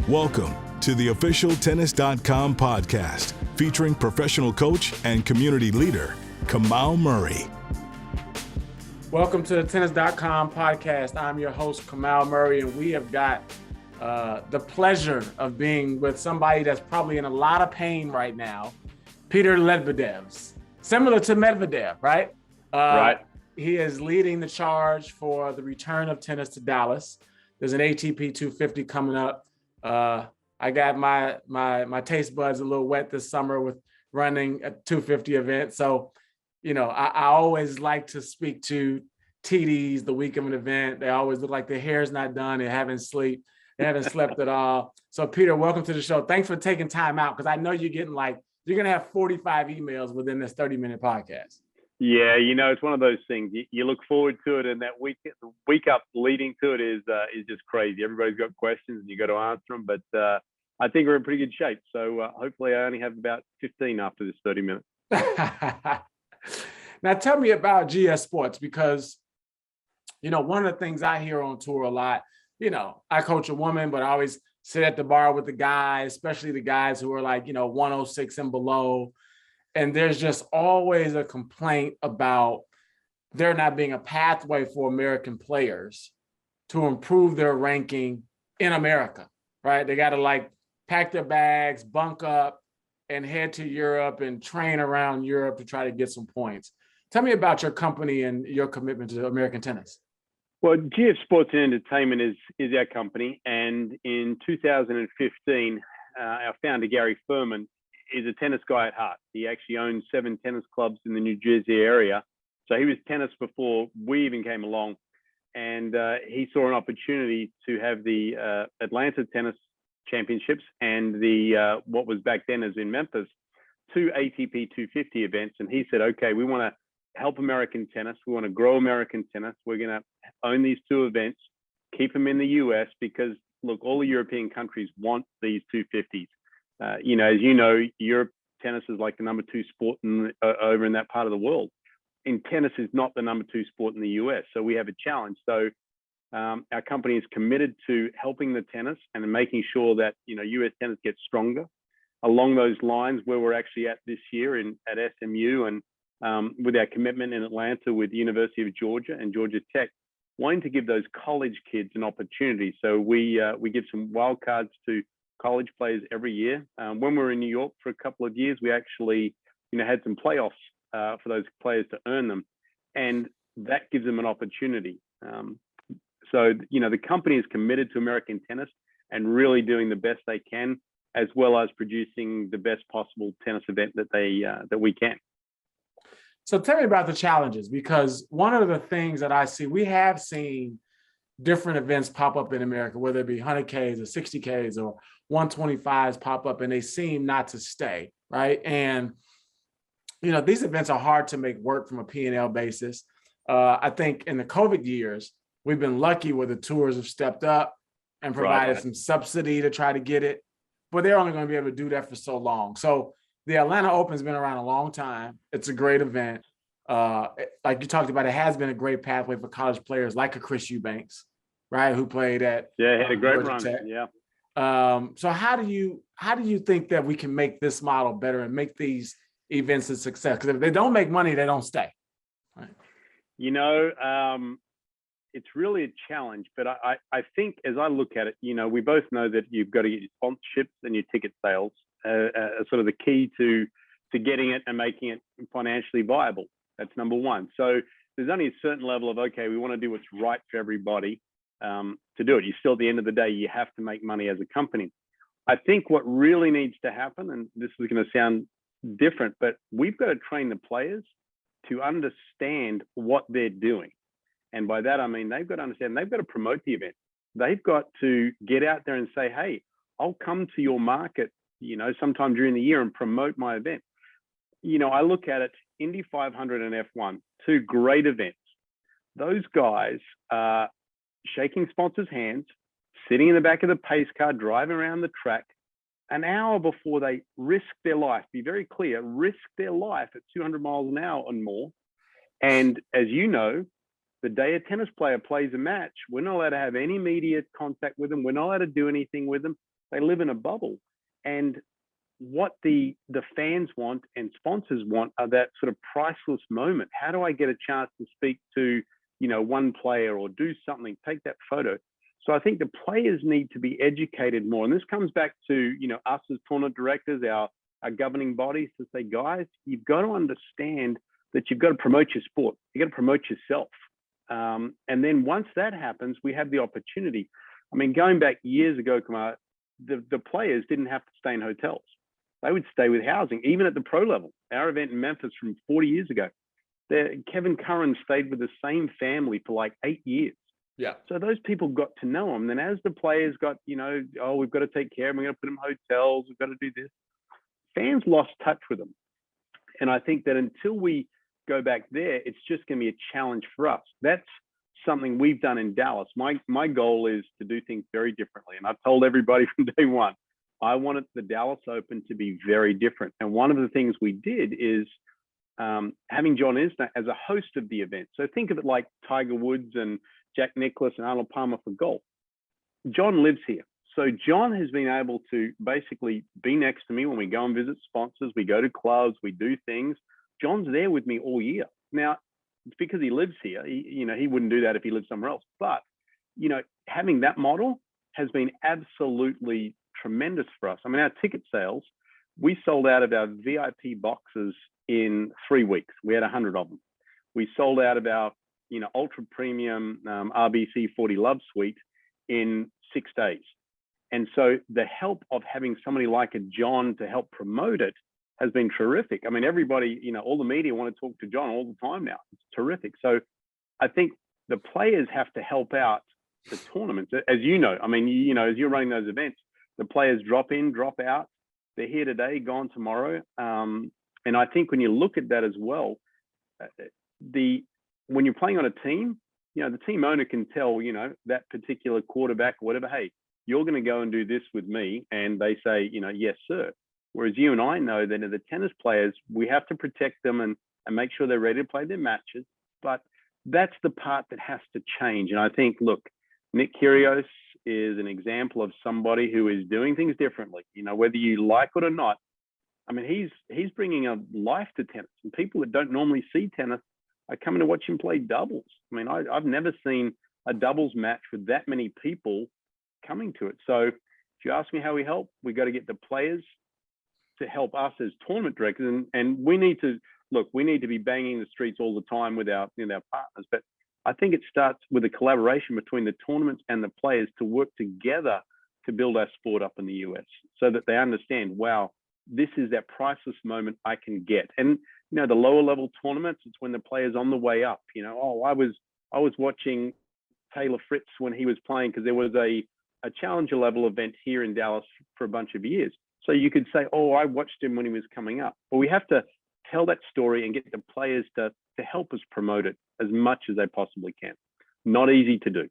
Welcome to the official Tennis.com podcast featuring professional coach and community leader, Kamau Murray. Welcome to the Tennis.com podcast. I'm your host, Kamau Murray, and we have got the pleasure of being with somebody that's probably in a lot of pain right now, Peter Lebedevs. Similar to Medvedev, right? Right. He is leading the charge for the return of tennis to Dallas. There's an ATP 250 coming up. I got my taste buds a little wet this summer with running a 250 event. So, you know, I always like to speak to TDs the week of an event. They always look like their hair's not done. They haven't slept at all. So Peter, welcome to the show. Thanks for taking time out, because I know you're going to have 45 emails within this 30-minute podcast. Yeah, you know, it's one of those things. You look forward to it, and that week up leading to it is just crazy. Everybody's got questions, and you got to answer them. But I think we're in pretty good shape. So hopefully, I only have about 15 after this 30 minutes. Now, tell me about GS Sports, because you know one of the things I hear on tour a lot. You know, I coach a woman, but I always sit at the bar with the guys, especially the guys who are 106 and below. And there's just always a complaint about there not being a pathway for American players to improve their ranking in America, right? They got to pack their bags, bunk up, and head to Europe and train around Europe to try to get some points. Tell me about your company and your commitment to American tennis. Well, GF Sports and Entertainment is our company. And in 2015, our founder, Gary Furman, is a tennis guy at heart. He actually owns 7 tennis clubs in the New Jersey area. So he was tennis before we even came along. And he saw an opportunity to have the Atlanta Tennis Championships and the what was back then as in Memphis, 2 ATP 250 events. And he said, okay, we want to help American tennis. We want to grow American tennis. We're going to own these 2 events, keep them in the US, because look, all the European countries want these 250s. As you know, Europe tennis is like the number 2 sport over in that part of the world. And tennis is not the number 2 sport in the US. So we have a challenge. So our company is committed to helping the tennis and making sure that, US tennis gets stronger. Along those lines, where we're actually at this year at SMU and with our commitment in Atlanta with the University of Georgia and Georgia Tech, wanting to give those college kids an opportunity. So we give some wild cards to college players every year. When we were in New York for a couple of years, we actually, had some playoffs for those players to earn them, and that gives them an opportunity. So the company is committed to American tennis and really doing the best they can, as well as producing the best possible tennis event that we can. So tell me about the challenges, because one of the things that I see, we have seen different events pop up in America, whether it be 100Ks or 60Ks or 125s pop up, and they seem not to stay, right? And, these events are hard to make work from a P&L basis. I think in the COVID years, we've been lucky where the tours have stepped up and provided some subsidy to try to get it, but they're only going to be able to do that for so long. So the Atlanta Open's been around a long time. It's a great event. Like you talked about, it has been a great pathway for college players like a Chris Eubanks, right, who played at had a great Georgia run. Tech. Yeah. So how do you think that we can make this model better and make these events a success? Because if they don't make money, they don't stay. Right? It's really a challenge, but I think as I look at it, we both know that you've got to get your sponsorships and your ticket sales sort of the key to getting it and making it financially viable. That's number one. So there's only a certain level of, okay, we want to do what's right for everybody to do it. You still, at the end of the day, you have to make money as a company. I think what really needs to happen, and this is going to sound different, but we've got to train the players to understand what they're doing. And by that, I mean, they've got to understand, they've got to promote the event. They've got to get out there and say, hey, I'll come to your market, sometime during the year and promote my event. I look at it, Indy 500 and F1, 2 great events. Those guys are shaking sponsors' hands, sitting in the back of the pace car, driving around the track an hour before they risk their life. Be very clear, risk their life at 200 miles an hour and more. And as you know, the day a tennis player plays a match, we're not allowed to have any media contact with them. We're not allowed to do anything with them. They live in a bubble. And what the fans want and sponsors want are that sort of priceless moment. How do I get a chance to speak to, one player or do something, take that photo? So I think the players need to be educated more. And this comes back to, us as tournament directors, our governing bodies, to say, guys, you've got to understand that you've got to promote your sport. You've got to promote yourself. And then once that happens, we have the opportunity. I mean, going back years ago, Kamau, the players didn't have to stay in hotels. They would stay with housing, even at the pro level. Our event in Memphis from 40 years ago, Kevin Curran stayed with the same family for like 8 years. Yeah. So those people got to know him. Then as the players got, we've got to take care of them, we're going to put them in hotels, we've got to do this. Fans lost touch with them. And I think that until we go back there, it's just going to be a challenge for us. That's something we've done in Dallas. My goal is to do things very differently. And I've told everybody from day one, I wanted the Dallas Open to be very different. And one of the things we did is having John Isner as a host of the event. So think of it like Tiger Woods and Jack Nicklaus and Arnold Palmer for golf. John lives here. So John has been able to basically be next to me when we go and visit sponsors, we go to clubs, we do things. John's there with me all year. Now, it's because he lives here. He wouldn't do that if he lived somewhere else. But, having that model has been absolutely tremendous for us. I mean, our ticket sales, we sold out of our VIP boxes in 3 weeks. We had 100 of them. We sold out of our, ultra premium RBC 40 Love Suite in 6 days. And so the help of having somebody like a John to help promote it has been terrific. I mean, everybody, all the media want to talk to John all the time now. It's terrific. So I think the players have to help out the tournaments. As you know, I mean, as you're running those events, the players drop in, drop out. They're here today, gone tomorrow. And I think when you look at that as well, when you're playing on a team, the team owner can tell, that particular quarterback or whatever, hey, you're going to go and do this with me. And they say, yes, sir. Whereas you and I know that as the tennis players, we have to protect them and make sure they're ready to play their matches. But that's the part that has to change. And I think, look, Nick Kyrgios is an example of somebody who is doing things differently, whether you like it or not. I mean, he's bringing a life to tennis, and people that don't normally see tennis are coming to watch him play doubles. I mean, I've never seen a doubles match with that many people coming to it. So if you ask me how we help, we got to get the players to help us as tournament directors, and we need to be banging the streets all the time with our partners. But I think it starts with a collaboration between the tournaments and the players to work together to build our sport up in the US, so that they understand, wow, this is that priceless moment I can get. And the lower level tournaments, it's when the player's on the way up. I was watching Taylor Fritz when he was playing, because there was a challenger level event here in Dallas for a bunch of years. So you could say, I watched him when he was coming up. But we have to tell that story and get the players to help us promote it as much as they possibly can. Not easy to do.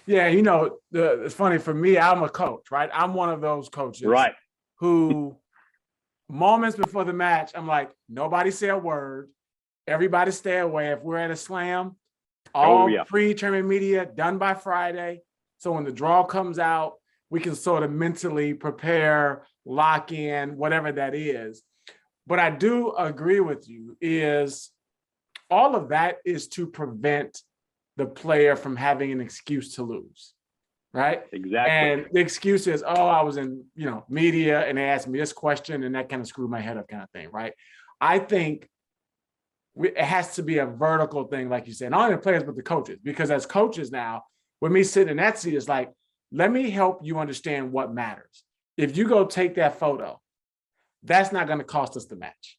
Yeah, it's funny for me, I'm a coach, right? I'm one of those coaches, right, who moments before the match, I'm like, nobody say a word. Everybody stay away. If we're at a slam, all pre-tournament media done by Friday. So when the draw comes out, we can sort of mentally prepare, lock in, whatever that is. But I do agree with you, is all of that is to prevent the player from having an excuse to lose, right? Exactly. And the excuse is, I was in, media and they asked me this question and that kind of screwed my head up kind of thing, right? I think it has to be a vertical thing, like you said, not only the players, but the coaches, because as coaches now, with me sitting in that seat, it's like, let me help you understand what matters. If you go take that photo, that's not going to cost us the match.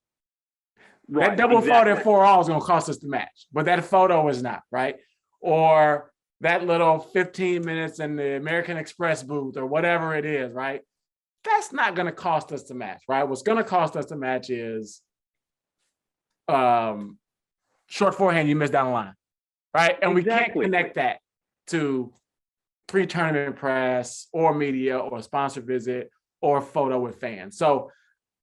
Right, that double photo at 4 hours is going to cost us the match, but that photo is not, right? Or that little 15 minutes in the American Express booth or whatever it is, right? That's not going to cost us the match, right? What's going to cost us the match is short forehand, you missed down the line, right? And we can't connect that to pre-tournament press or media or a sponsor visit or a photo with fans. So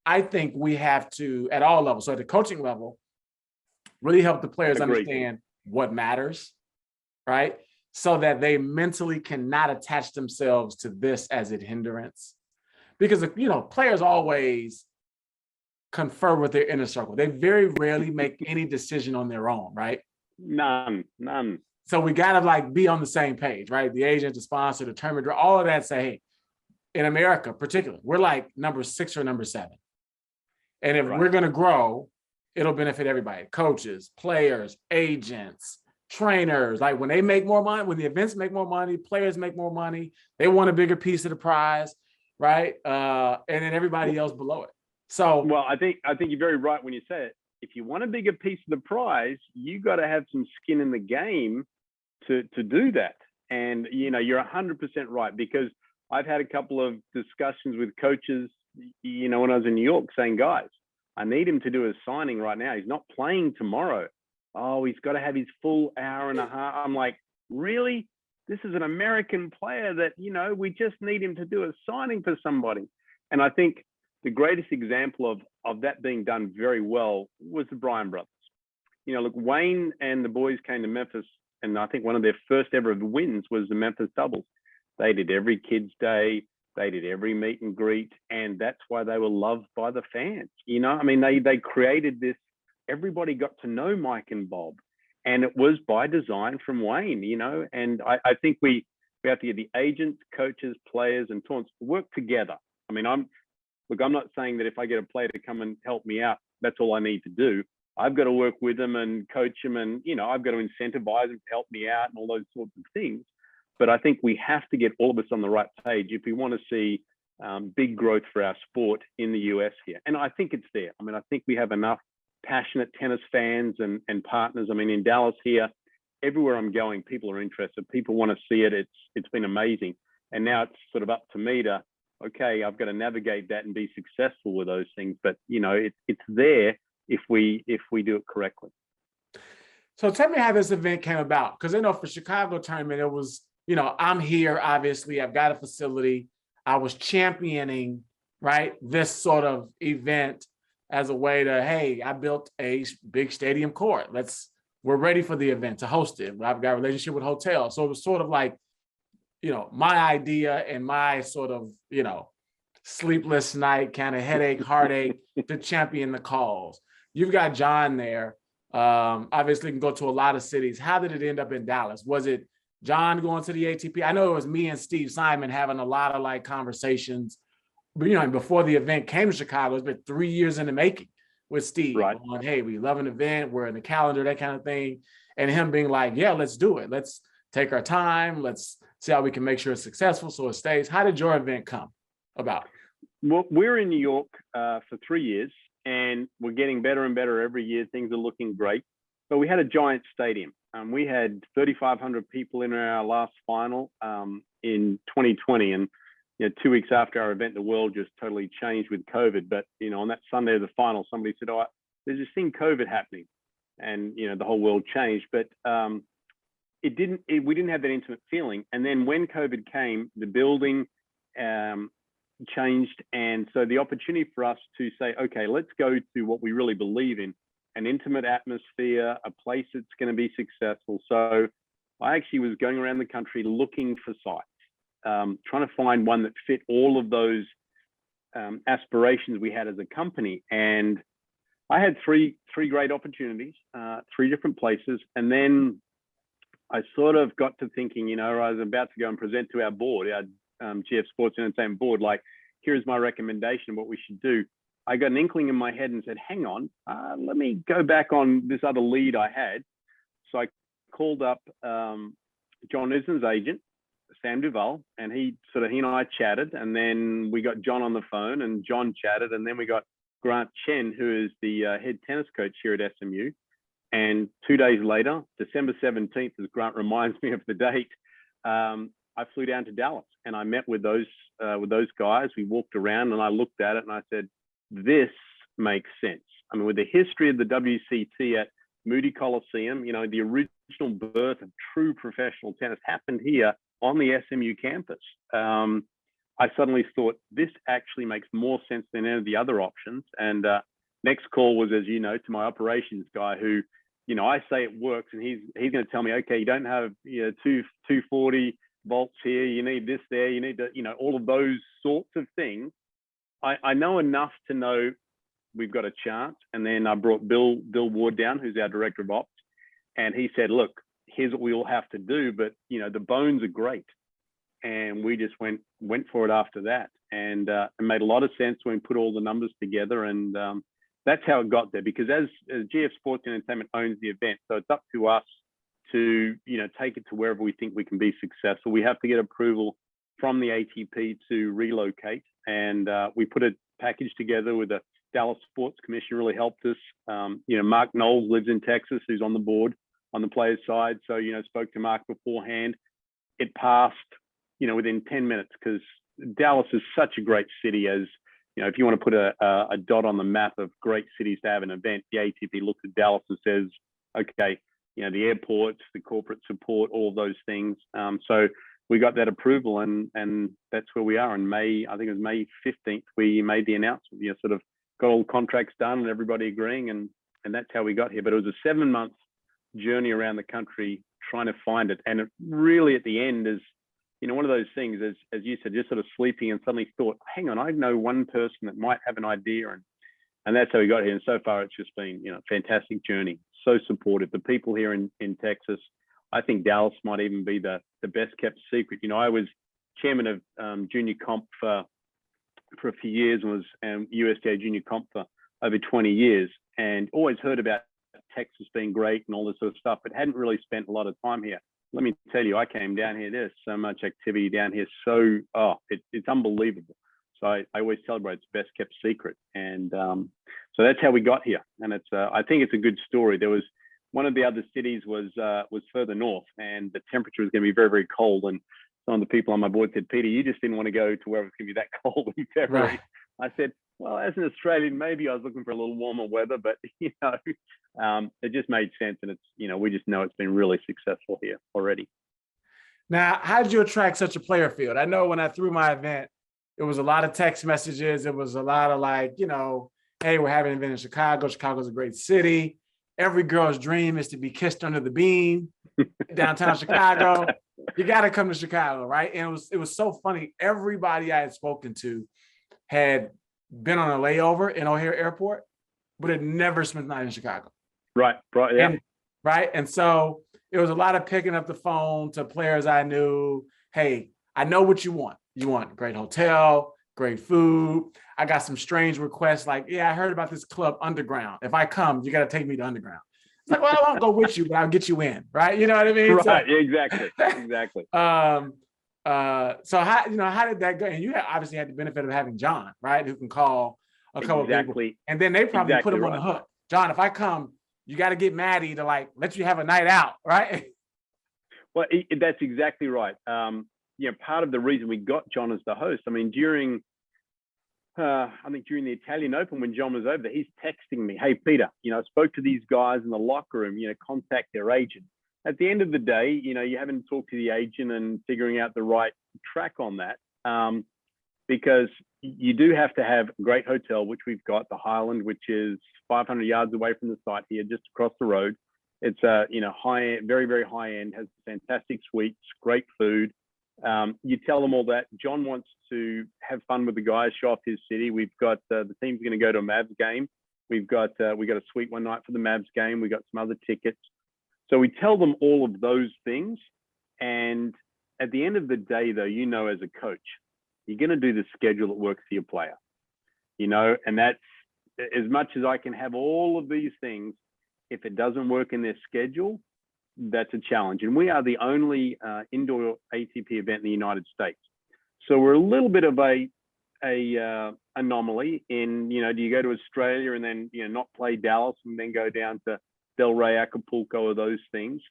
I think we have to, at all levels, so at the coaching level, really help the players understand what matters, right? so that they mentally cannot attach themselves to this as a hindrance? Because, players always confer with their inner circle. They very rarely make any decision on their own, right? None. So we got to be on the same page, right? The agent, the sponsor, the tournament, all of that say, hey, in America particularly, we're like number 6 or number 7. And if we're going to grow, it'll benefit everybody: coaches, players, agents, trainers. Like when they make more money, when the events make more money, players make more money, they want a bigger piece of the prize, right? And then everybody else below it. So, well, I think you're very right when you say it. If you want a bigger piece of the prize, you got to have some skin in the game to do that. And you're 100% right, because I've had a couple of discussions with coaches, when I was in New York, saying, guys, I need him to do a signing right now. He's not playing tomorrow. Oh, he's got to have his full hour and a half. I'm like, really? This is an American player that, we just need him to do a signing for somebody. And I think the greatest example of that being done very well was the Bryan brothers. Look, Wayne and the boys came to Memphis, and I think one of their first ever wins was the Memphis doubles. They did every kids' day. They did every meet and greet, and that's why they were loved by the fans. They created this. Everybody got to know Mike and Bob, and it was by design from Wayne. And I think we have to get the agents, coaches, players, and tournaments to work together. I'm not saying that if I get a player to come and help me out, that's all I need to do. I've got to work with them and coach them, and I've got to incentivize them to help me out and all those sorts of things. But I think we have to get all of us on the right page if we want to see big growth for our sport in the US here. And I think it's there. I think we have enough passionate tennis fans and partners. In Dallas here, everywhere I'm going, people are interested. People want to see it. It's been amazing. And now it's sort of up to me to, okay, I've got to navigate that and be successful with those things. But, it's there if we do it correctly. So tell me how this event came about. Because I know for Chicago tournament, it was, I'm here, obviously, I've got a facility. I was championing, right, this sort of event as a way to, hey, I built a big stadium court. We're ready for the event to host it. I've got a relationship with hotels. So it was sort of like, my idea and my sort of, sleepless night, kind of headache, heartache to champion the cause. You've got John there. Obviously can go to a lot of cities. How did it end up in Dallas? Was it John going to the ATP? I know it was me and Steve Simon having a lot of conversations, but before the event came to Chicago, it's been 3 years in the making with Steve. Right. On, hey, we love an event, we're in the calendar, that kind of thing. And him being like, yeah, let's do it. Let's take our time. Let's see how we can make sure it's successful so it stays. How did your event come about? Well, we're in New York for 3 years, and we're getting better and better every year. Things are looking great. But we had a giant stadium. We had 3,500 people in our last final in 2020. And 2 weeks after our event, the world just totally changed with COVID. But, on that Sunday of the final, somebody said, oh, there's this thing COVID happening. And, the whole world changed. But we didn't have that intimate feeling. And then when COVID came, the building changed. And so the opportunity for us to say, okay, let's go to what we really believe in, an intimate atmosphere, a place that's going to be successful. So I actually was going around the country looking for sites, trying to find one that fit all of those aspirations we had as a company. And I had three great opportunities, 3 different places. And then I sort of got to thinking, I was about to go and present to our board, our GF Sports Entertainment board, like, here's my recommendation of what we should do. I got an inkling in my head and said, hang on, let me go back on this other lead I had. So I called up John Isner's agent, Sam Duval, and he and I chatted, and then we got John on the phone, and John chatted, and then we got Grant Chen, who is the head tennis coach here at SMU. And 2 days later, December 17th, as Grant reminds me of the date, I flew down to Dallas, and I met with those guys. We walked around, and I looked at it, and I said, this makes sense. With the history of the WCT at Moody Coliseum, the original birth of true professional tennis happened here on the SMU campus. I suddenly thought this actually makes more sense than any of the other options. And next call was, as you know, to my operations guy who, I say it works, and he's going to tell me, okay, you don't have 240 volts here. You need this there. You need to, all of those sorts of things. I know enough to know we've got a chance. And then I brought Bill Ward down, who's our director of ops, and he said, look, here's what we all have to do, but the bones are great. And we just went for it after that, and it made a lot of sense when we put all the numbers together, and that's how it got there. Because as GF Sports and Entertainment owns the event, so it's up to us to take it to wherever we think we can be successful. We have to get approval from the ATP to relocate, and we put a package together with the Dallas Sports Commission. Really helped us. Mark Knowles lives in Texas, who's on the board on the players' side, so spoke to Mark beforehand. It passed within 10 minutes, because Dallas is such a great city. As if you want to put a dot on the map of great cities to have an event, the ATP looks at Dallas and says, okay, the airports, the corporate support, all of those things. So we got that approval, and that's where we are. In May, I think it was May 15th, we made the announcement. Sort of got all the contracts done and everybody agreeing, and that's how we got here. But it was a 7-month journey around the country trying to find it, and it really at the end is one of those things, as you said, just sort of sleeping and suddenly thought, hang on, I know one person that might have an idea, and that's how we got here. And so far, it's just been a fantastic journey. So supportive. The people here in Texas, I think Dallas might even be the best kept secret. I was chairman of junior comp for a few years, and was USDA junior comp for over 20 years, and always heard about Texas being great and all this sort of stuff, but hadn't really spent a lot of time here. Let me tell you, I came down here. There's so much activity down here. So, it's unbelievable. So I always celebrate it's best kept secret. And so that's how we got here. And I think it's a good story. There was one of the other cities was further north, and the temperature was going to be very, very cold. And some of the people on my board said, Peter, you just didn't want to go to where it's going to be that cold in February. Right. I said, well, as an Australian, maybe I was looking for a little warmer weather, but it just made sense, and it's we just know it's been really successful here already. Now, how did you attract such a player field? I know when I threw my event, it was a lot of text messages. It was a lot of hey, we're having an event in Chicago. Chicago's a great city. Every girl's dream is to be kissed under the beam downtown Chicago. You got to come to Chicago, right? And it was so funny. Everybody I had spoken to had been on a layover in O'Hare Airport, but had never spent the night in Chicago. Right, yeah. And so it was a lot of picking up the phone to players I knew. Hey, I know what you want. You want a great hotel, great food. I got some strange requests like, yeah, I heard about this club Underground. If I come, you got to take me to Underground. It's like, well, I won't go with you, but I'll get you in, right? You know what I mean? Right, exactly. So how did that go? And you obviously had the benefit of having John, right, who can call a couple of people, and then they probably put him on the hook. John, if I come, you got to get Maddie to let you have a night out, right? Well, that's exactly right. Part of the reason we got John as the host, I mean, during the Italian Open, when John was over there, he's texting me, hey, Peter, I spoke to these guys in the locker room, contact their agent. At the end of the day, you haven't talked to the agent and figuring out the right track on that, because you do have to have a great hotel, which we've got, the Highland, which is 500 yards away from the site here, just across the road. It's high, very, very high end, has fantastic suites, great food. You tell them all that. John wants to have fun with the guys, show off his city. We've got the team's going to go to a Mavs game. We got a suite one night for the Mavs game. We got some other tickets. So we tell them all of those things. And at the end of the day, though, as a coach, you're going to do the schedule that works for your player, and that's as much as I can have all of these things. If it doesn't work in their schedule, that's a challenge. And we are the only indoor ATP event in the United States. So we're a little bit of a anomaly in, do you go to Australia and then, not play Dallas and then go down to Delray, Acapulco, or those things.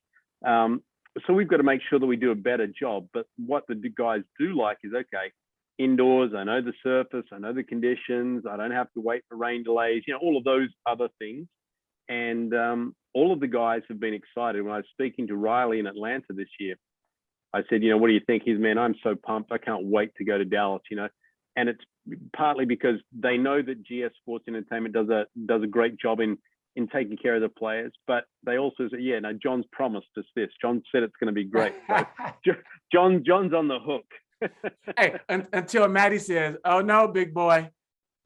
So we've got to make sure that we do a better job. But what the guys do like is, okay, indoors, I know the surface, I know the conditions, I don't have to wait for rain delays, all of those other things. And all of the guys have been excited. When I was speaking to Riley in Atlanta this year, I said, what do you think? He's, man, I'm so pumped. I can't wait to go to Dallas, And it's partly because they know that GS Sports Entertainment does a great job in in taking care of the players, but they also say, yeah, no, John's promised us this. John said it's going to be great. So John's on the hook. Hey, until Maddie says, "Oh no, big boy,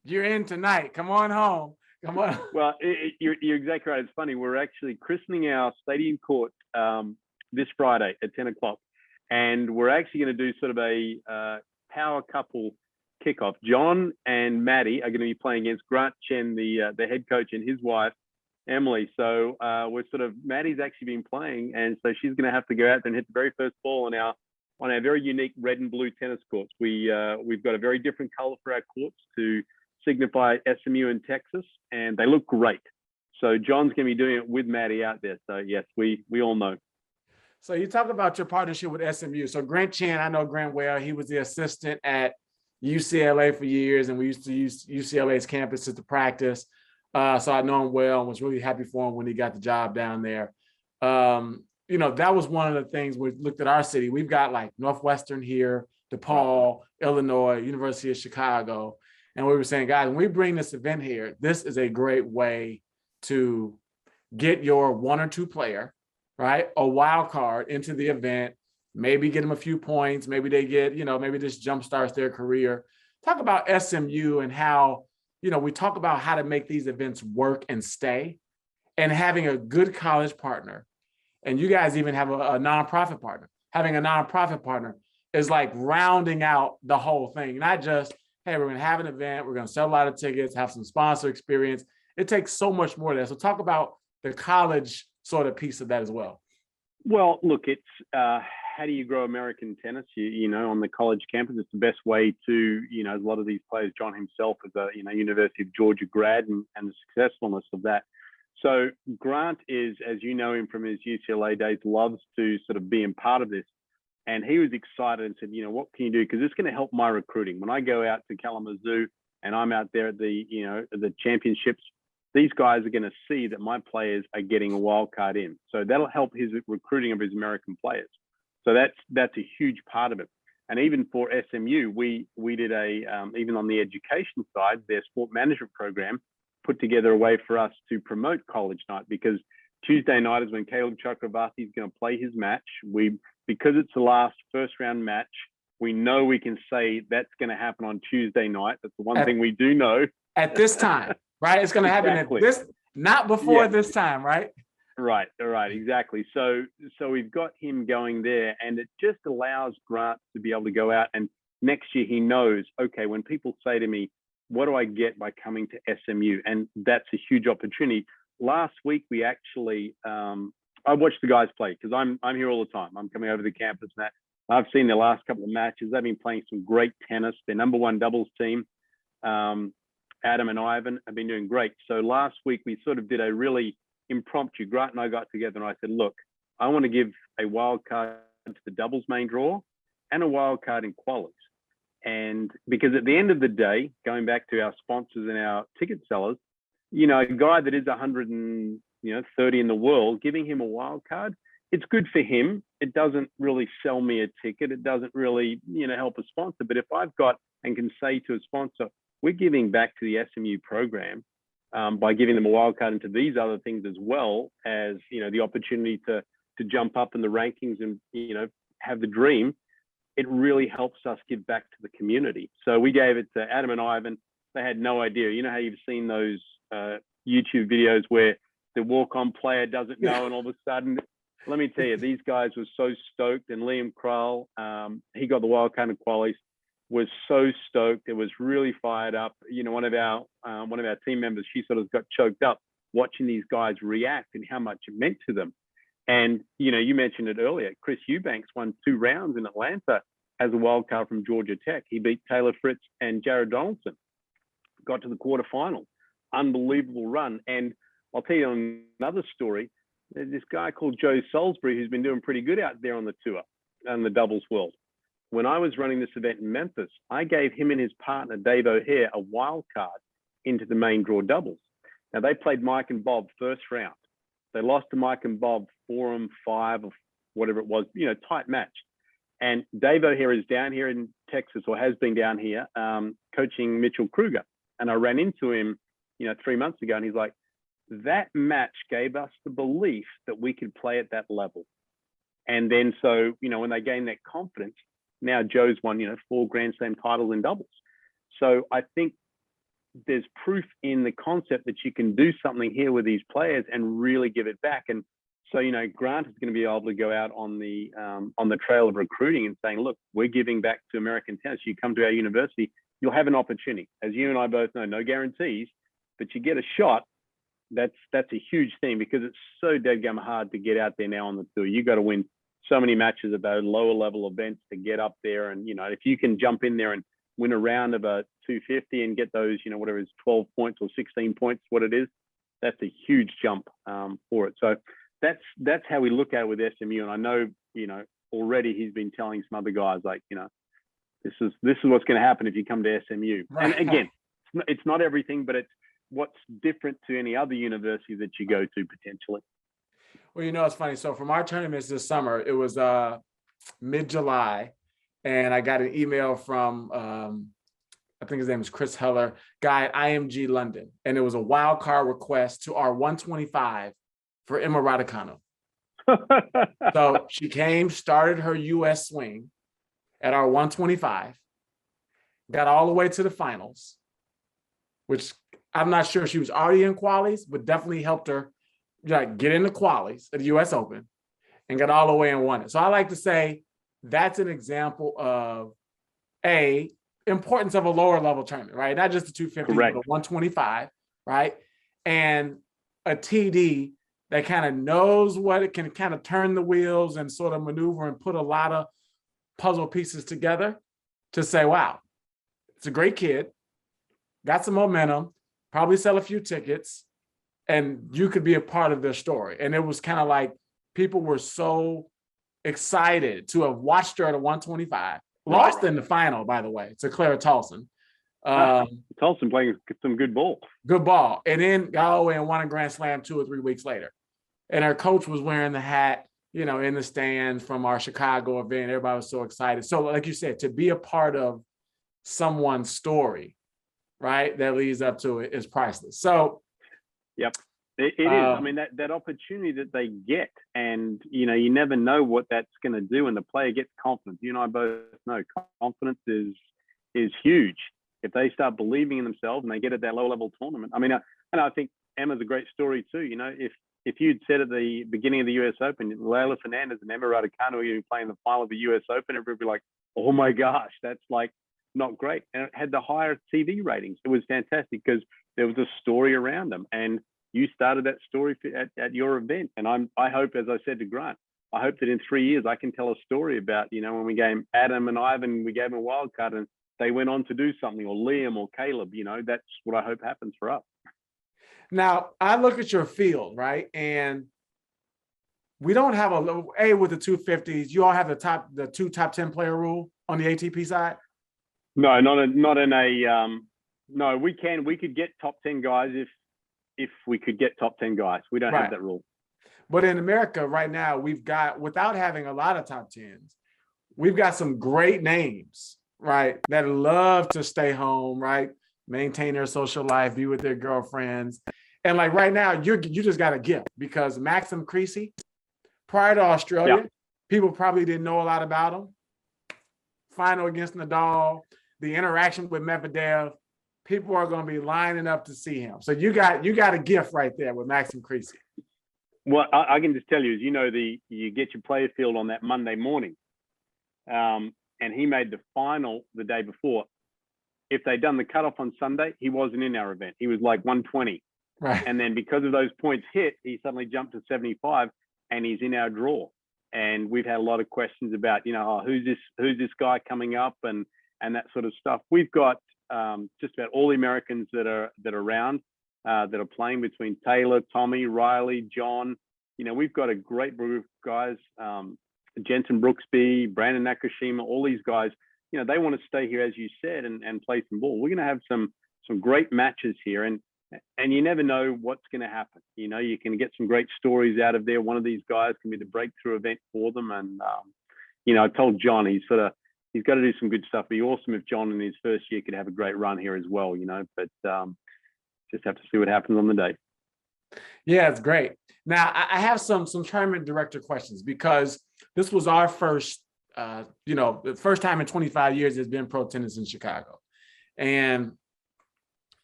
you're in tonight. Come on home. Come on." Well, you're exactly right. It's funny. We're actually christening our stadium court this Friday at 10 o'clock. And we're actually going to do sort of a power couple kickoff. John and Maddie are going to be playing against Grant Chen, the head coach, and his wife, Emily. So Maddie's actually been playing. And so she's going to have to go out there and hit the very first ball on our very unique red and blue tennis courts. We've got a very different color for our courts to signify SMU in Texas, and they look great. So John's going to be doing it with Maddie out there. So yes, we all know. So you talk about your partnership with SMU. So Grant Chen, I know Grant well. He was the assistant at UCLA for years, and we used to use UCLA's campuses to practice. So I know him well and was really happy for him when he got the job down there. That was one of the things we looked at our city. We've got like Northwestern here, DePaul, Illinois, University of Chicago. And we were saying, guys, when we bring this event here, this is a great way to get your one or two player, right, a wild card into the event, maybe get them a few points, maybe they get, maybe this jumpstarts their career. Talk about SMU and how, we talk about how to make these events work and stay, and having a good college partner. And you guys even have a nonprofit partner. Having a nonprofit partner is like rounding out the whole thing, not just, hey, we're going to have an event, we're going to sell a lot of tickets, have some sponsor experience. It takes so much more than that. So talk about the college sort of piece of that as well. Well, look, it's how do you grow American tennis? On the college campus, it's the best way to, a lot of these players, John himself is a, University of Georgia grad and the successfulness of that. So Grant is, as you know him from his UCLA days, loves to sort of be a part of this. And he was excited and said, what can you do? Because it's going to help my recruiting. When I go out to Kalamazoo and I'm out there at the championships, these guys are going to see that my players are getting a wild card in. So that'll help his recruiting of his American players. So that's a huge part of it. And even for SMU, we did even on the education side, their sport management program put together a way for us to promote college night, because Tuesday night is when Caleb Chakravarti is going to play his match. Because it's the last first round match, we know we can say that's going to happen on Tuesday night. That's the one thing we do know. At this time, right? It's going to happen at this, not before this time, right? Right, exactly. So we've got him going there, and it just allows Grant to be able to go out, and next year he knows, okay, when people say to me, what do I get by coming to SMU? And that's a huge opportunity. Last week, we actually, I watched the guys play because I'm here all the time. I'm coming over to the campus and that. I've seen their last couple of matches. They've been playing some great tennis. Their number one doubles team, Adam and Ivan, have been doing great. So last week, we sort of did a really impromptu. Grant and I got together and I said, look, I want to give a wild card to the doubles main draw and a wild card in qualies. And because at the end of the day, going back to our sponsors and our ticket sellers, a guy that is 130 in the world, giving him a wild card, it's good for him. It doesn't really sell me a ticket. It doesn't really, help a sponsor. But if I've got and can say to a sponsor, we're giving back to the SMU program by giving them a wild card into these other things, as well as, the opportunity to jump up in the rankings and, have the dream, it really helps us give back to the community. So we gave it to Adam and Ivan. They had no idea. You know how you've seen those YouTube videos where the walk-on player doesn't know, and all of a sudden, let me tell you, these guys were so stoked. And Liam Krall, he got the wild card in qualies, was so stoked. It was really fired up. One of our team members, she sort of got choked up watching these guys react and how much it meant to them. And, you mentioned it earlier, Chris Eubanks won 2 rounds in Atlanta as a wild card from Georgia Tech. He beat Taylor Fritz and Jared Donaldson, got to the quarterfinals. Unbelievable run. And I'll tell you another story. There's this guy called Joe Salisbury who's been doing pretty good out there on the tour and the doubles world. When I was running this event in Memphis, I gave him and his partner, Dave O'Hare, a wild card into the main draw doubles. Now, they played Mike and Bob first round. They lost to Mike and Bob 4-5 or whatever it was, tight match. And Dave O'Hare is down here in Texas, or has been down here, coaching Mitchell Kruger. And I ran into him, 3 months ago, and he's like, that match gave us the belief that we could play at that level. And then, so, when they gained that confidence, now Joe's won, 4 Grand Slam titles in doubles. So I think there's proof in the concept that you can do something here with these players and really give it back. And so, Grant is going to be able to go out on the trail of recruiting and saying, look, we're giving back to American tennis. You come to our university, you'll have an opportunity. As you and I both know, no guarantees, but you get a shot. That's a huge thing, because it's so deadgum hard to get out there now on the tour. You got to win so many matches at those lower level events to get up there. And, if you can jump in there and win a round of a 250 and get those, whatever it is, 12 points or 16 points, what it is, that's a huge jump for it. So that's how we look at it with SMU. And I know, already he's been telling some other guys, like, this is what's going to happen if you come to SMU. Right. And again, it's not everything, but it's what's different to any other university that you go to potentially. Well, it's funny. So from our tournaments this summer, it was mid-July, and I got an email from, I think his name is Chris Heller, guy at IMG London. And it was a wild card request to our 125 for Emma Raducanu. So she came, started her US swing at our 125, got all the way to the finals, which I'm not sure she was already in qualies, but definitely helped her get into qualies at the US Open, and got all the way and won it. So I like to say that's an example of importance of a lower level tournament, right? Not just the 250, correct, but the 125, right? And a TD that kind of knows what it can kind of turn the wheels and sort of maneuver and put a lot of puzzle pieces together to say, wow, it's a great kid, got some momentum, probably sell a few tickets, and you could be a part of their story. And it was kind of like people were so excited to have watched her at a 125, lost in the final, by the way, to Clara Tolson. Tolson playing some good ball. Good ball. And then got all the way and won a Grand Slam 2 or 3 weeks later. And her coach was wearing the hat, in the stands from our Chicago event. Everybody was so excited. So like you said, to be a part of someone's story, right, that leads up to it is priceless. So yep, it is. I mean, that opportunity that they get, and you never know what that's going to do, and the player gets confidence. You and I both know confidence is huge. If they start believing in themselves and they get at that lower level tournament, I mean, and I think Emma's a great story too. If you'd said at the beginning of the US Open, Leylah Fernandez and Emma Raducanu are playing the final of the US Open, everybody would be like, oh my gosh, that's like not great. And it had the higher TV ratings. It was fantastic because there was a story around them, and you started that story at your event. And I hope, as I said to Grant, I hope that in 3 years I can tell a story about, when we gave Adam and Ivan, we gave them a wild card and they went on to do something, or Liam or Caleb, that's what I hope happens for us. Now, I look at your field, right? And we don't have with the 250s, you all have the 2 top 10 player rule on the ATP side? No, no, we could get top 10 guys if we could get top 10 guys. We don't have that rule. But in America right now, we've got, without having a lot of top 10s, we've got some great names, right, that love to stay home, right, maintain their social life, be with their girlfriends. And like right now, you just got a gift, because Maxim Creasy, prior to Australia, people probably didn't know a lot about him. Final against Nadal, the interaction with Medvedev, people are going to be lining up to see him. So you got a gift right there with Maxim Creasy. Well, I can just tell you, as you get your player field on that Monday morning, and he made the final the day before. If they'd done the cutoff on Sunday, he wasn't in our event. He was like 120. Right. And then because of those points hit, he suddenly jumped to 75, and he's in our draw. And we've had a lot of questions about, who's this guy coming up and that sort of stuff. We've got just about all the Americans that are around, that are playing, between Taylor, Tommy, Riley, John. We've got a great group of guys, Jensen Brooksby, Brandon Nakashima, all these guys, they want to stay here, as you said, and play some ball. We're going to have some great matches here. And you never know what's going to happen. You can get some great stories out of there. One of these guys can be the breakthrough event for them. And, I told John, he's got to do some good stuff. It'd be awesome if John in his first year could have a great run here as well, but just have to see what happens on the day. Yeah, it's great. Now I have some tournament director questions because this was our first, the first time in 25 years there's been pro tennis in Chicago, and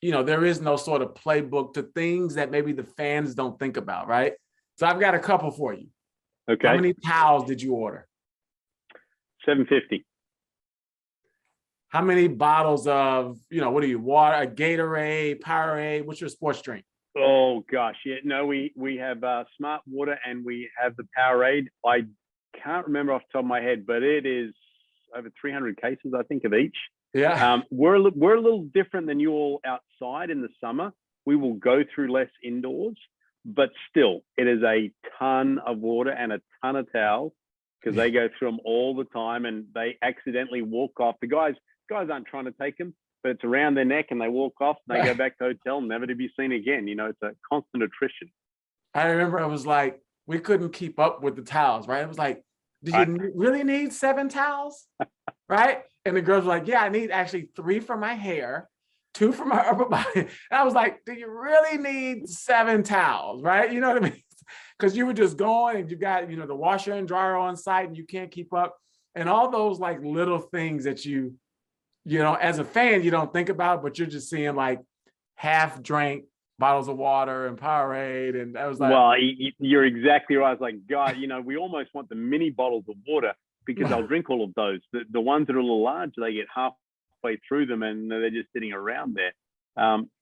there is no sort of playbook to things that maybe the fans don't think about, right? So I've got a couple for you. Okay. How many towels did you order? 750. How many bottles of, what are you, water, a Gatorade, Powerade? What's your sports drink? Oh gosh, yeah. No, we have Smart Water and we have the Powerade. I can't remember off the top of my head, but it is over 300 cases, I think, of each. Yeah. We're a little different than you all outside in the summer. We will go through less indoors, but still, it is a ton of water and a ton of towels because they go through them all the time and they accidentally walk off. The guys aren't trying to take them, but it's around their neck and they walk off and they go back to the hotel, never to be seen again. It's a constant attrition. I remember it was like, we couldn't keep up with the towels, right? It was like, do you really need 7 towels? Right? And the girls were like, yeah, I need actually 3 for my hair, 2 for my upper body. And I was like, do you really need 7 towels? Right? You know what I mean? Because you were just going and you got, the washer and dryer on site and you can't keep up. And all those like little things that as a fan, you don't think about, but you're just seeing like half drank bottles of water and Powerade. And I was like, well, you're exactly right. I was like, God, we almost want the mini bottles of water because I'll drink all of those. The ones that are a little larger, they get halfway through them and they're just sitting around there.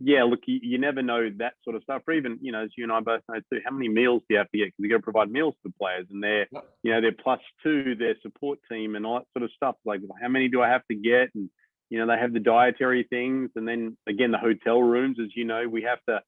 Yeah, look, you never know that sort of stuff. Or even, as you and I both know too, how many meals do you have to get? Because you got to provide meals for players and they're +2, their support team and all that sort of stuff. Like, how many do I have to get? And, they have the dietary things. And then again, the hotel rooms, as you know, we have to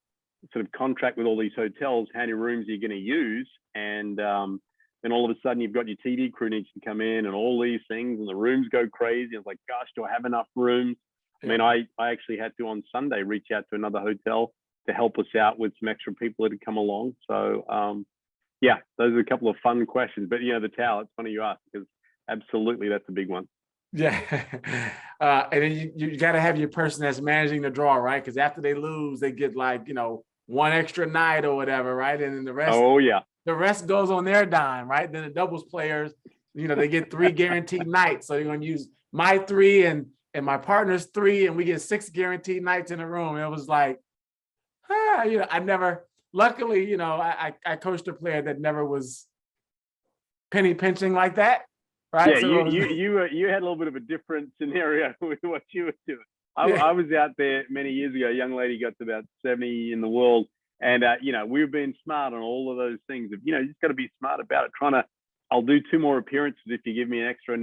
sort of contract with all these hotels, how many rooms are you going to use? And then all of a sudden you've got your TV crew needs to come in and all these things and the rooms go crazy. It's like, gosh, do I have enough rooms? I mean, I actually had to on Sunday reach out to another hotel to help us out with some extra people that had come along. So yeah, those are a couple of fun questions. But the towel, it's funny you ask because absolutely that's a big one. Yeah. And then you got to have your person that's managing the draw, right? Because after they lose, they get like, one extra night or whatever, right? And then the rest. Oh, yeah. The rest goes on their dime, right? Then the doubles players, they get 3 guaranteed nights. So you're going to use my 3 and my partner's 3, and we get 6 guaranteed nights in a room. It was like, I never, luckily, I coached a player that never was penny pinching like that. Right. Yeah, so you had a little bit of a different scenario with what you were doing. I was out there many years ago. A young lady got to about 70 in the world, and we've been smart on all of those things. You just got to be smart about it. I'll do 2 more appearances if you give me an extra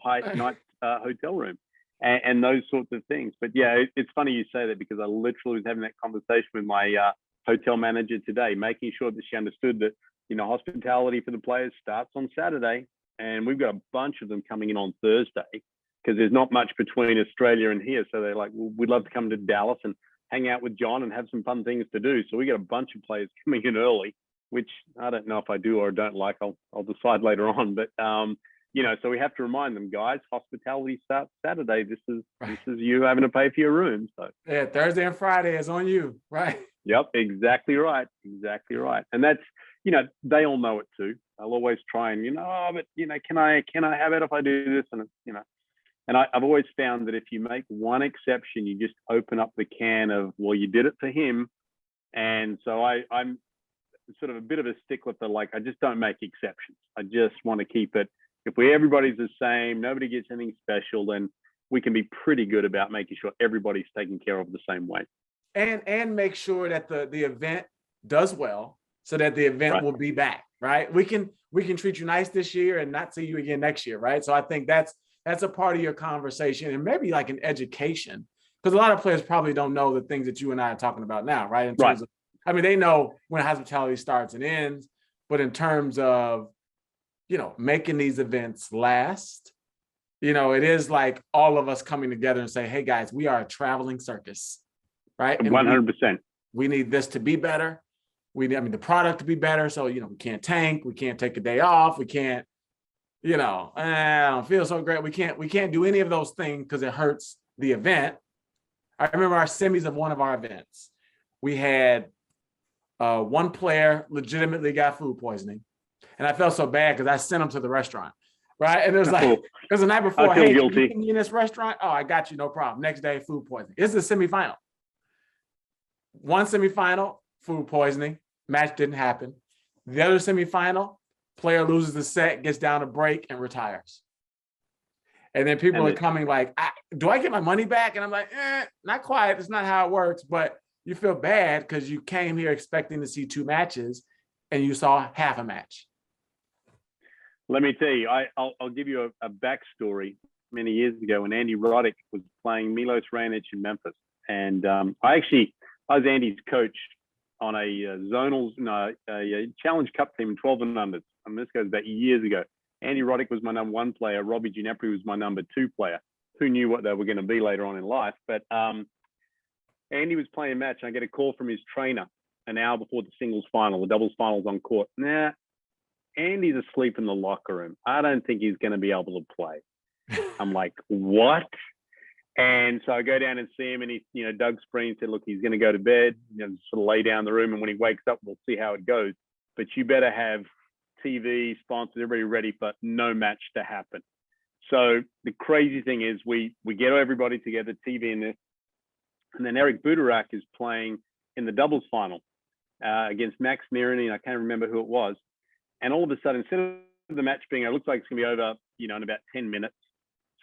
night hotel room, and those sorts of things. But yeah, it's funny you say that because I literally was having that conversation with my hotel manager today, making sure that she understood that hospitality for the players starts on Saturday. And we've got a bunch of them coming in on Thursday because there's not much between Australia and here. So they're like, well, we'd love to come to Dallas and hang out with John and have some fun things to do. So we got a bunch of players coming in early, which I don't know if I do or don't like. I'll decide later on. But, so we have to remind them, guys, hospitality starts Saturday. This is you having to pay for your room. So yeah, Thursday and Friday is on you, right? Yep, exactly right. Exactly right. And that's, they all know it too. I'll always try and, but can I have it if I do this? And and I've always found that if you make one exception, you just open up the can of, well, you did it for him. And so I'm sort of a bit of a stickler for I just don't make exceptions. I just want to keep it. If everybody's the same, nobody gets anything special, then we can be pretty good about making sure everybody's taken care of the same way. And make sure that the event does well so that the event will be back, right? We can treat you nice this year and not see you again next year, right? So I think that's a part of your conversation and maybe like an education, because a lot of players probably don't know the things that you and I are talking about now, right? In terms of, they know when hospitality starts and ends, but in terms of, making these events last, it is like all of us coming together and say, hey guys, we are a traveling circus, right? And 100%. We need this to be better. The product to be better. So, we can't tank. We can't take a day off. We can't, I don't feel so great. We can't do any of those things because it hurts the event. I remember our semis of one of our events. We had One player legitimately got food poisoning, and I felt so bad because I sent him to the restaurant, right? And it was like, because the night before, I feel hey, guilty. you in this restaurant? Oh, I got you, no problem. Next day, food poisoning. It's the semifinal. One semifinal, food poisoning. Match didn't happen. The other semifinal, player loses the set, gets down a break, and retires. And then people are coming like, do I get my money back? And I'm like, not quite. It's not how it works. But you feel bad because you came here expecting to see 2 matches and you saw half a match. Let me tell you, I'll give you a backstory. Many years ago when Andy Roddick was playing Milos Raonic in Memphis. And I was Andy's coach on a Challenge Cup team, 12 and unders. I mean, this goes back years ago. Andy Roddick was my number 1 player. Robbie Ginepri was my number 2 player. Who knew what they were going to be later on in life? But Andy was playing a match, and I get a call from his trainer an hour before the singles final, the doubles finals on court. Nah, Andy's asleep in the locker room. I don't think he's going to be able to play. I'm like, what? And so I go down and see him, and Doug Spreen said, look, he's going to go to bed, sort of lay down the room, and when he wakes up, we'll see how it goes. But you better have TV, sponsors, everybody ready for no match to happen. So the crazy thing is we get everybody together, TV in this, and then Eric Budarak is playing in the doubles final against Max Mirny, and I can't remember who it was. And all of a sudden, instead of the match being, it looks like it's going to be over, in about 10 minutes.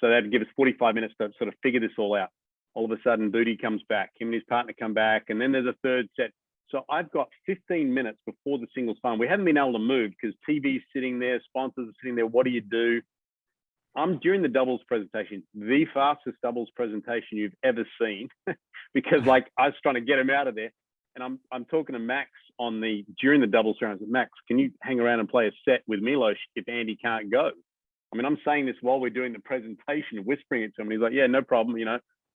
So that'd give us 45 minutes to sort of figure this all out. All of a sudden, Booty comes back. Him and his partner come back, and then there's a third set. So I've got 15 minutes before the singles final. We haven't been able to move because TV's sitting there, sponsors are sitting there. What do you do? I'm during the doubles presentation, the fastest doubles presentation you've ever seen, because I was trying to get him out of there. And I'm talking to Max during the doubles round. I said, Max, can you hang around and play a set with Milos if Andy can't go? I mean, I'm saying this while we're doing the presentation, whispering it to him. And he's like, yeah, no problem.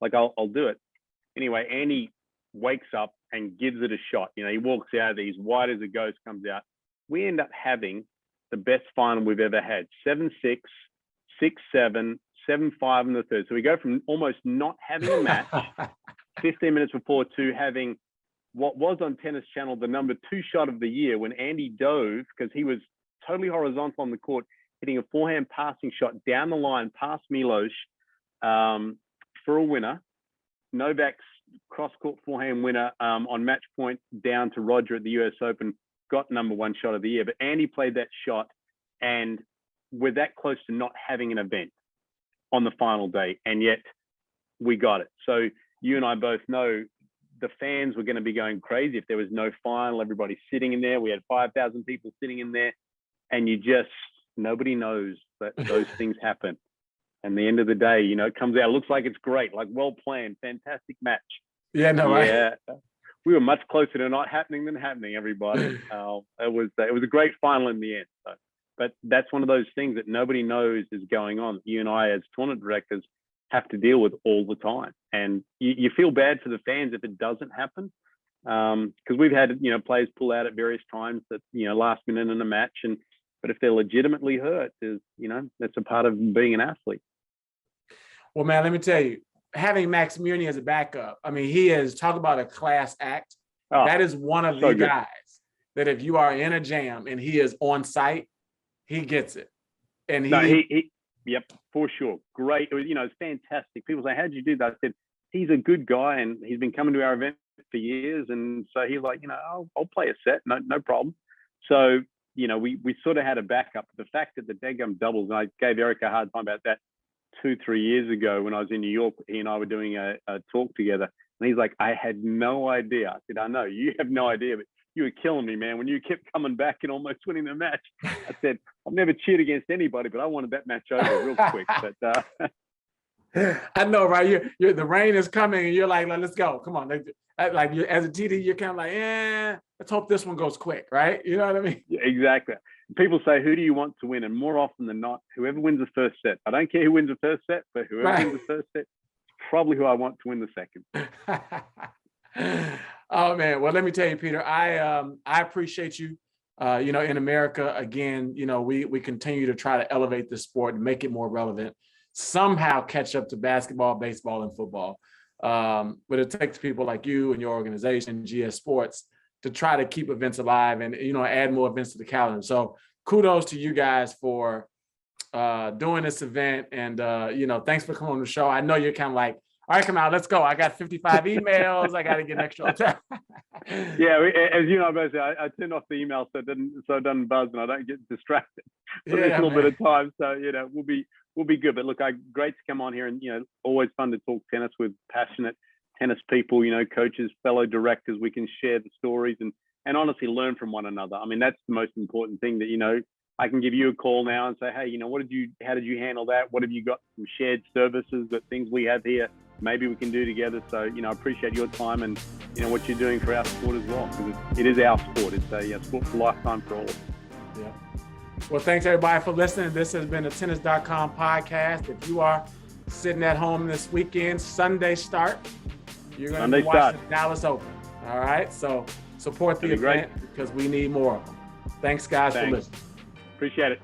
I'll do it. Anyway, Andy wakes up and gives it a shot. He walks out there, he's white as a ghost, comes out. We end up having the best final we've ever had. 7-6, 6-7, 7-5 in the third. So we go from almost not having a match 15 minutes before to having what was on Tennis Channel the number 2 shot of the year when Andy dove, because he was totally horizontal on the court, hitting a forehand passing shot down the line past Milos for a winner. Novak's cross-court forehand winner on match point down to Roger at the US Open, got number 1 shot of the year. But Andy played that shot, and we're that close to not having an event on the final day, and yet we got it. So you and I both know the fans were going to be going crazy if there was no final. Everybody sitting in there. We had 5,000 people sitting in there, and nobody knows that those things happen. And the end of the day, it comes out, looks like it's great, well planned, fantastic match. Yeah, no, yeah. We were much closer to not happening than happening, everybody. It was a great final in the end. So. But that's one of those things that nobody knows is going on. You and I, as tournament directors, have to deal with all the time. And you feel bad for the fans if it doesn't happen. Because we've had, players pull out at various times that, last minute in a match. But if they're legitimately hurt, that's a part of being an athlete. Well, man, let me tell you, having Max Mirny as a backup, I mean, he is, talk about a class act. That is one of the guys that if you are in a jam and he is on site, he gets it. And yep, for sure. Great. It was, it's fantastic. People say, how did you do that? I said, he's a good guy and he's been coming to our event for years. And so he's like, I'll play a set. No problem. So, we sort of had a backup. The fact that the daggum doubles, and I gave Eric a hard time about that 2-3 years ago when I was in New York, he and I were doing a talk together. And he's like, I had no idea. I said, I know you have no idea, but you were killing me, man. When you kept coming back and almost winning the match, I said, I've never cheered against anybody, but I wanted that match over real quick. But I know, right? You're the rain is coming, and you're like, let's go. Come on. Like you, as a TD, you're kind of like, let's hope this one goes quick, right? You know what I mean? Yeah, exactly. People say, who do you want to win? And more often than not, whoever wins the first set. I don't care who wins the first set, but whoever wins the first set, probably who I want to win the second. Oh man, well, let me tell you, Peter, I appreciate you. In America, again, we continue to try to elevate the sport and make it more relevant, somehow catch up to basketball, baseball, and football. But it takes people like you and your organization, GS Sports, to try to keep events alive and, add more events to the calendar. So kudos to you guys for doing this event. And, thanks for coming on the show. I know you're kind of like, all right, Kamau, let's go. I got 55 emails. I got to get an extra hotel. Yeah, as you know, basically, I turn off the email so it doesn't buzz and I don't get distracted for this little bit of time. So we'll be good. But look, great to come on here, and always fun to talk tennis with passionate tennis people. Coaches, fellow directors. We can share the stories and honestly learn from one another. I mean, that's the most important thing. That I can give you a call now and say, hey, how did you handle that? What have you got? Some shared services, that things we have here, maybe we can do together. So, I appreciate your time and, what you're doing for our sport as well, because it is our sport. It's a sport for lifetime for all of us. Yeah. Well, thanks everybody for listening. This has been the tennis.com podcast. If you are sitting at home this weekend, Sunday start, you're going to be watching the Dallas Open. All right. So support the event because we need more of them. Thanks guys for listening. Appreciate it.